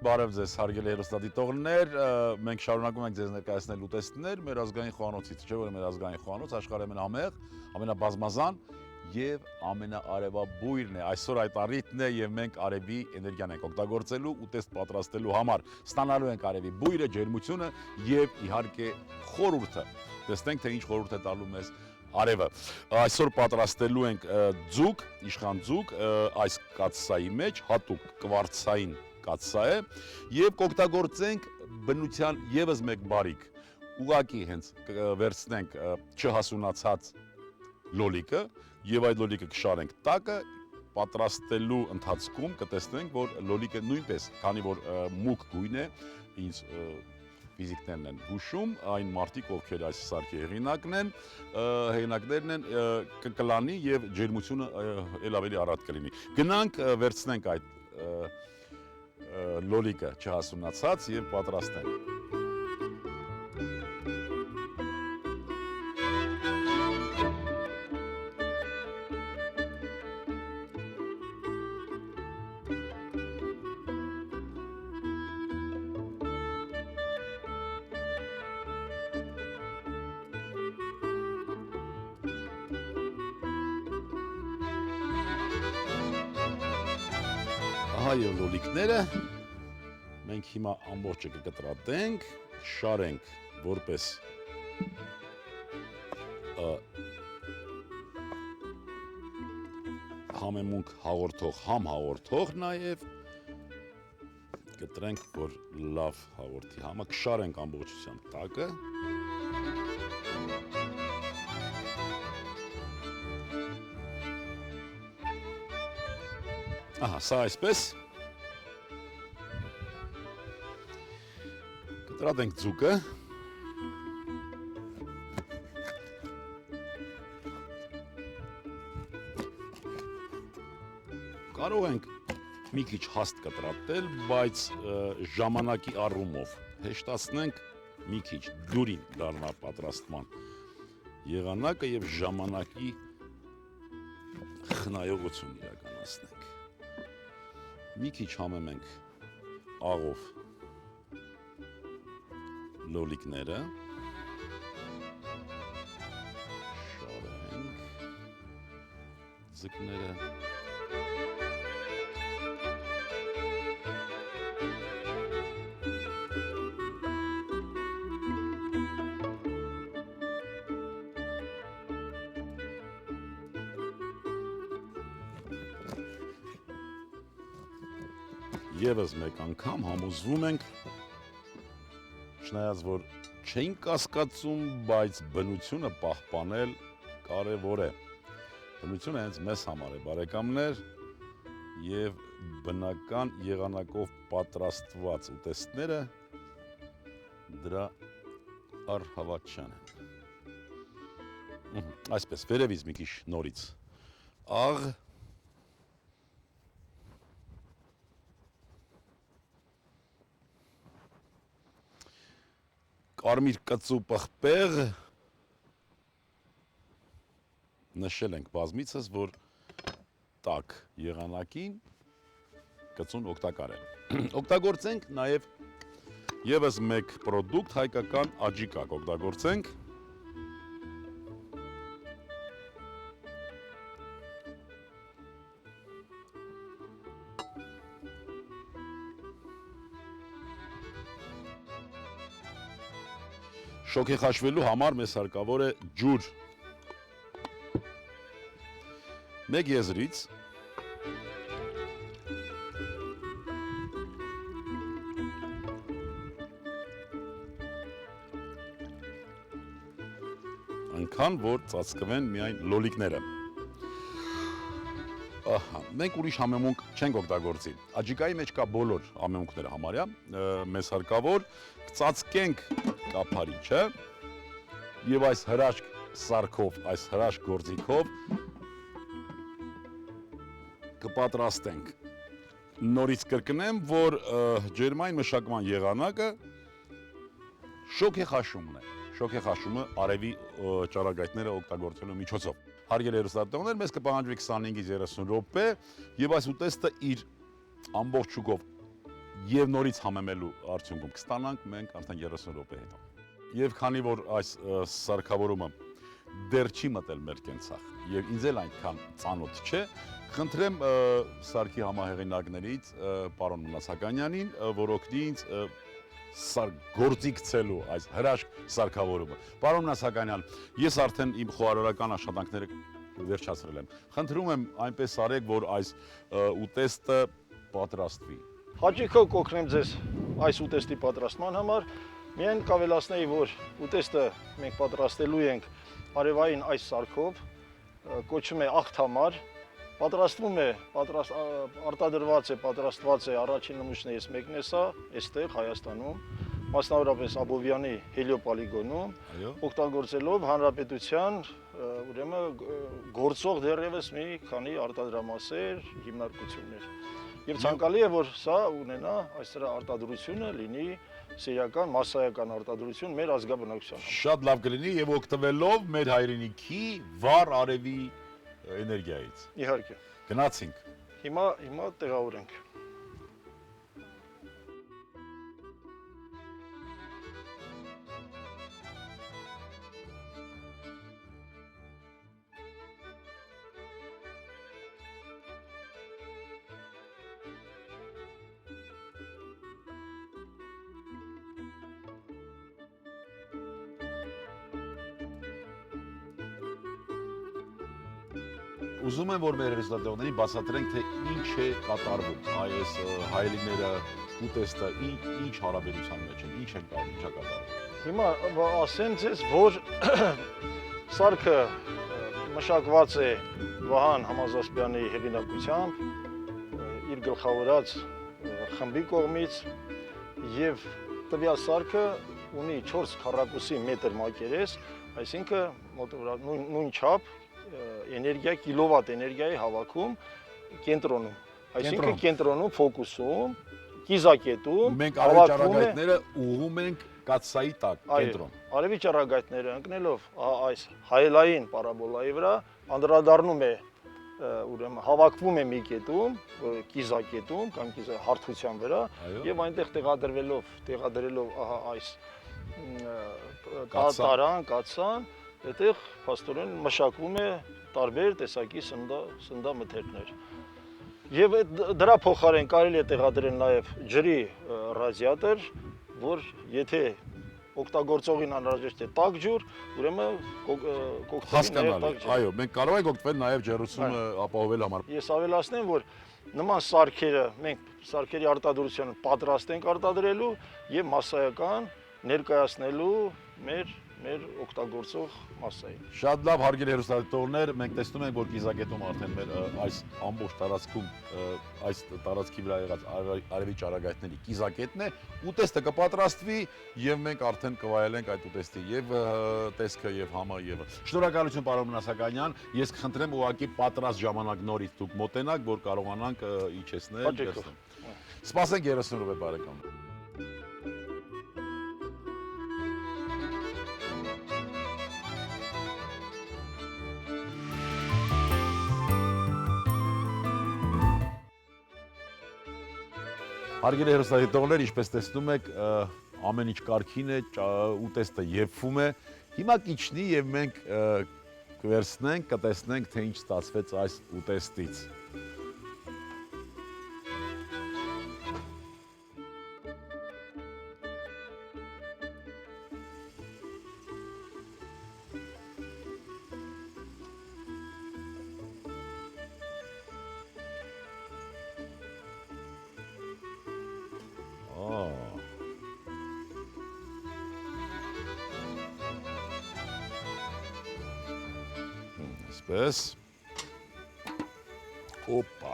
Բարև ձեզ հարգելի հեռուստադիտողներ, մենք շարունակում ենք ձեզ ներկայացնել ուտեստներ մեր ազգային խոհանոցից, չէ՞ որ մեր ազգային խոհանոց աշխարհի ամենահամեղ, ամենաբազմազան եւ ամենաարևաբույրն է։ Այսօր այդ առիթն է եւ մենք արևի էներգիան ենք օգտագործելու ուտեստ պատրաստելու համար։ Ստանալու ենք արևի բույրը, ջերմությունը եւ իհարկե խորհուրդը։ Տեսնենք թե ինչ խորհուրդ է տալու մեզ արևը։ Այսօր պատրաստելու ենք ձուկ, իշխան ձուկ, այս կաթսայի մեջ հատուկ կվարցային կաթսա է եւ կօգտագործենք բնության եւս մեկ բարիք։ Ուղակի հենց վերցնենք չհասունացած լոլիկը եւ այդ լոլիկը կշարենք տակը, պատրաստելու ընթացքում կտեսնենք, որ լոլիկը նույնպես, քանի որ մուգ գույն է, ինձ ֆիզիկներն են հուշում, այն մարդիկ, ովքեր այս սարքի հեղինակներն են, կլանի եւ ջերմությունը ել ավելի առատ կլինի։ Գնանք վերցնենք այդ լոլիկը չհասունացած եւ պատրաստենք։ Ահա եւ լոլիկները մենք հիմա ամբողջը կկտրատենք, շարենք որպես համեմունք հաղորդող, հաղորդող նաեւ կտրենք, որ լավ հաղորդի համը, կշարենք ամբողջությամբ տակը։ Ահա, սա այսպես կտրատենք ձուկը, կարող ենք մի քիչ հաստ կտրատել, բայց ժամանակի առումով հեշտացնենք մի քիչ դյուրին դառնա պատրաստման եղանակը եւ ժամանակի խնայողություն իրականացնենք։ Մի քիչ համեմենք աղով լոլիկները, շարենք ձկները, Եվս մեկ անգամ համոզվում ենք, չնայած որ չենք կասկածում, բայց բնությունը պահպանել կարևոր է։ Բնությունը հենց մեզ համար է, բարեկամներ, եւ բնական եղանակով պատրաստված ուտեստները դրա առհավատչան են։ Այսպես, վերևից մի քիչ նորից աղ, կարմիր կծու պղպեղ, նշել ենք բազմիցս, որ տաք եղանակին կծուն օգտակար է։ Օգտագործենք նաև եւս մեկ պրոդուկտ, հայկական աջիկակ օգտագործենք։ Շոգեխաշվելու համար մեզ հարկավոր է ջուր, մեկ եզրից, այնքան, որ ծածկվեն միայն լոլիկները։ Ահա, մենք ուրիշ համեմունք չենք օգտագործի։ Աջիկայի մեջ կա բոլոր համեմունքները համարյա, մեզ հարկավոր կծածկենք կափարիչը եւ այս հրաշք սարքով, այս հրաշք գործիքով կպատրաստենք։ Նորից կրկնեմ, որ ջերմային մշակման եղանակը շոգեխաշումն է։ Շոգեխաշումը արևի ճառագայթները օգտագործելու միջոցով։ Հարգելի հեռուստադիտողներ, մեզ կպահանջվի 25-ից 30 րոպե եւ այս ուտեստը իր ամբողջ շուկով եւ նորից համեմելու արդյունքում կստանանք մենք արդեն 30 րոպե հետո։ Եվ քանի որ այս սարքավորումը դեռ չի մտել մեր կենցաղ եւ ինձ էլ այնքան ծանոթ չէ, խնդրեմ սարքի համահեղինակներից պարոն Մնացականյանին, որ օգնի ինձ գործիքցելու այս հրաշք սարքավորումը։ Պարոն Մնացականյան, ես արդեն իմ խոհարարական աշխատանքները վերջացրել եմ։ Խնդրում եմ այնպես արեք, որ այս ուտեստը պատրաստվի։ Հաճիկով կօգնեմ ձեզ այս ուտեստի պատրաստման համար։ Միայն կավելացնեի, որ ուտեստը մենք պատրաստելու ենք արևային այս սարքով, կոչվում է աղթամար, պատրաստվում է, արտադրված է, պատրաստված է առաջին նմուշն ես մեկն է սա, այստեղ Հայաստանում, մասնավորապես Աբովյանի հելիոպոլիգոնում, օգտագործելով հանրապետության ուրեմն գործող դեռևս մի քանի արտադրամասեր, հիմնարկություններ։ Եվ ցանկալի է, որ սա ունենա այս դրա արտադրությունը լինի սիրական, մասսայական արտադրություն մեր ազգաբնակության համար։ Շատ լավ կլինի եւ օգտվելով մեր հայրենիքի վառ արևի էներգիայից։ Իհարկե։ Գնացինք։ Հիմա տեղավորենք։ Ուզում եմ, որ մեր հերոստատողներին բացատրենք, թե ինչ է կատարվում այս հայելիները, ուտեստը, ինչ հարաբերության մեջ են, ինչ է կատարվում։ Հիմա ասեմ ձեզ, որ սարքը մշակված է Վահան Համազասպյանի հեղինակությամբ, իր գլխավորած խմբի կողմից, եւ տվյալ սարքը ունի 4 քառակուսի մետր մակերես, այսինքն նույն չափ էներգիա, կիլովատ էներգիայի հավաքում կենտրոնում, այսինքն կենտրոնում, ֆոկուսում, կիզակետում մենք արևի ճառագայթները ուղղում ենք կաթսայի տակ, կենտրոն։ Արևի ճառագայթները ընկնելով այս հայելային պարաբոլայի վրա անդրադառնում է, ուրեմն հավաքվում է մի կետում, կիզակետում կամ հարթության վրա եւ այնտեղ տեղադրելով այս կաթսան, այդտեղ փաստորեն մշակվում է տարբեր տեսակի սննդամթերքներ։ Եվ դրա փոխարեն կարելի է տեղադրել նաև ջրի ռադիատոր, որ եթե օգտագործողին անհրաժեշտ է տաք ջուր, ուրեմն կօգտվի նաև տաք ջուր։ Այո, մենք կարող ենք օգտվել նաև ջեռուցումը ապահովել համար։ Ես ավելացնեմ, որ նման սարքերը մենք սարքերի արտադրությունը պատրաստ ենք արտադրելու եւ մասսայական ներկայացնելու մեր օգտագործող մասսային։ Շատ լավ, հարգելի հեռուստադիտողներ, մենք տեսնում ենք, որ կիզակետում արդեն մեր այս ամբողջ տարածքում այս տարածքի վրա եղած արևի ճառագայթների կիզակետն է, ուտեստը կպատրաստվի եւ մենք արդեն կվայելենք այդ ուտեստի եւ տեսքը եւ համը եւ շնորհակալություն պարոն Մնացականյան, ես կխնդրեմ ուղղակի պատրաստ ժամանակ նորից դուք մոտենաք, որ կարողանանք իջեցնել։ Սպասենք 30 րոպե բարեկամ։ Հարգելի հեռուստադիտողներ, ինչպես տեսնում եք, ամեն ինչ կարգին է, ուտեստը եփվում է։ Հիմա կիջնի եւ մենք կվերցնենք, կտեսնենք, թե ինչ ստացվեց այս ուտեստից։ Այսպես։ Օպա։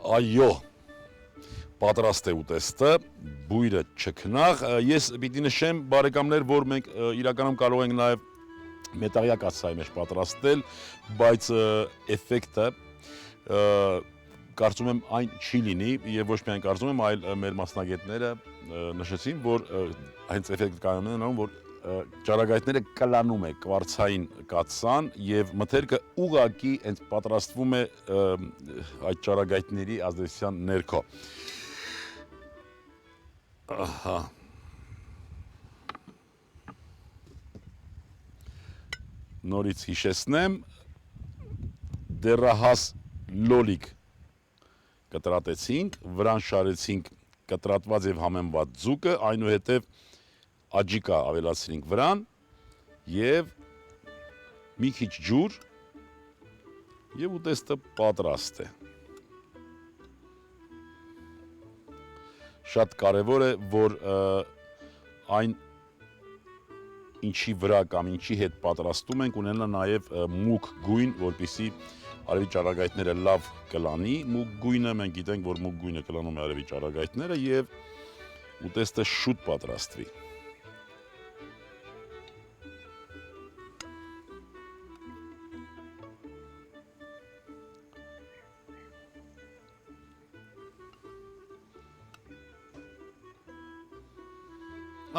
Այո, պատրաստ է ուտեստը, բույրը չքնաղ։ Ես պիտի նշեմ, բարեկամներ, որ մենք իրականում կարող ենք նաև մետաղյա կաթսայի մեջ պատրաստել, բայց էֆեկտը կարծում եմ այն չի լինի եւ ոչ միայն կարծում եմ, այլ մեր մասնագետները նշեցին, որ հենց էֆեկտ կայանում, որ ճարագայթները կլանում է կվարցային կաթսան եւ մթերքը ուղակի հենց պատրաստվում է այդ ճարագայթների ազդեցության ներքո։ Ահա։ Նորից հիշեցնեմ, դեռահաս լոլիկ կտրատեցինք, վրան շարեցինք կտրատված եւ համեմված ձուկը, այնուհետեւ աջիկա ավելացրինք վրան եւ մի քիչ ջուր եւ ուտեստը պատրաստ է։ Շատ կարեւոր է, որ այն ինչի վրա կամ ինչի հետ պատրաստում ենք ունենա նաեւ մուգ գույն, որպեսզի արևի ճարագայթները լավ կլանի։ Մուգ գույնը մենք գիտենք, որ մուգ գույնը կլանում է արևի ճարագայթները եւ ուտեստը շուտ պատրաստվի։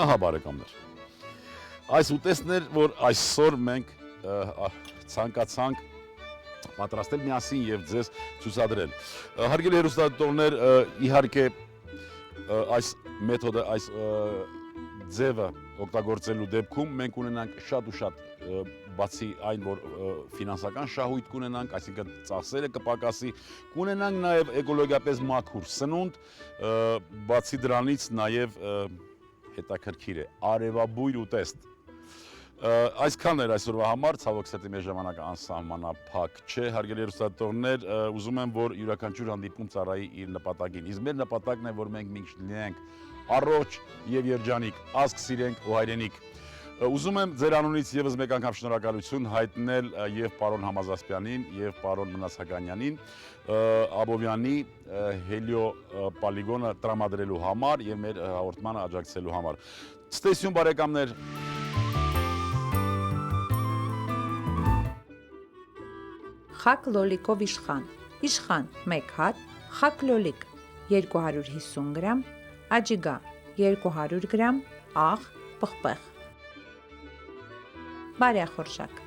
Ահա բարեկամներ, այս ուտեստն էր, որ այսօր մենք ցանկացանք պատրաստել միասին եւ ձեզ ցուցադրել։ Հարգելի հեռուստադիտողներ, իհարկե այս մեթոդը, այս ձևը օգտագործելու դեպքում մենք ունենանք շատ ու շատ բացի այն, որ ֆինանսական շահույթ կունենանք, այսինքն ծախսերը կպակասի, կունենանք նաեւ էկոլոգիապես մաքուր սնունդ, բացի դրանից նաեւ հետաքրքիր է արևաբույր ուտեստ։ Այսքանն էր այսօրվա համար, ցավոք սրտի մեր ժամանակը անսահմանափակ չէ, հարգելի հեռուստադիտողներ, ուզում եմ, որ յուրաքանչյուր հանդիպում ծառայի իր նպատակին։ Իսկ մեր նպատակն է, որ մենք միշտ լինենք առողջ եւ երջանիկ, ազգ սիրենք ու հայրենիք։ Ուզում եմ ձեր անունից եւս մեկ անգամ շնորհակալություն հայտնել եւ պարոն Համազասպյանին եւ պարոն Մնացականյանին Աբովյանի հելիո պոլիգոնը տրամադրելու համար եւ մեր հաղորդմանը աջակցելու համար։ Ցտեսություն բարեկամներ։ Խակ լոլիկով իշխան։ Իշխան 1 հատ, խակ լոլիկ 250 գրամ, աջիգա 200 գրամ, աղ, պղպեղ։ Բարյախորշակ։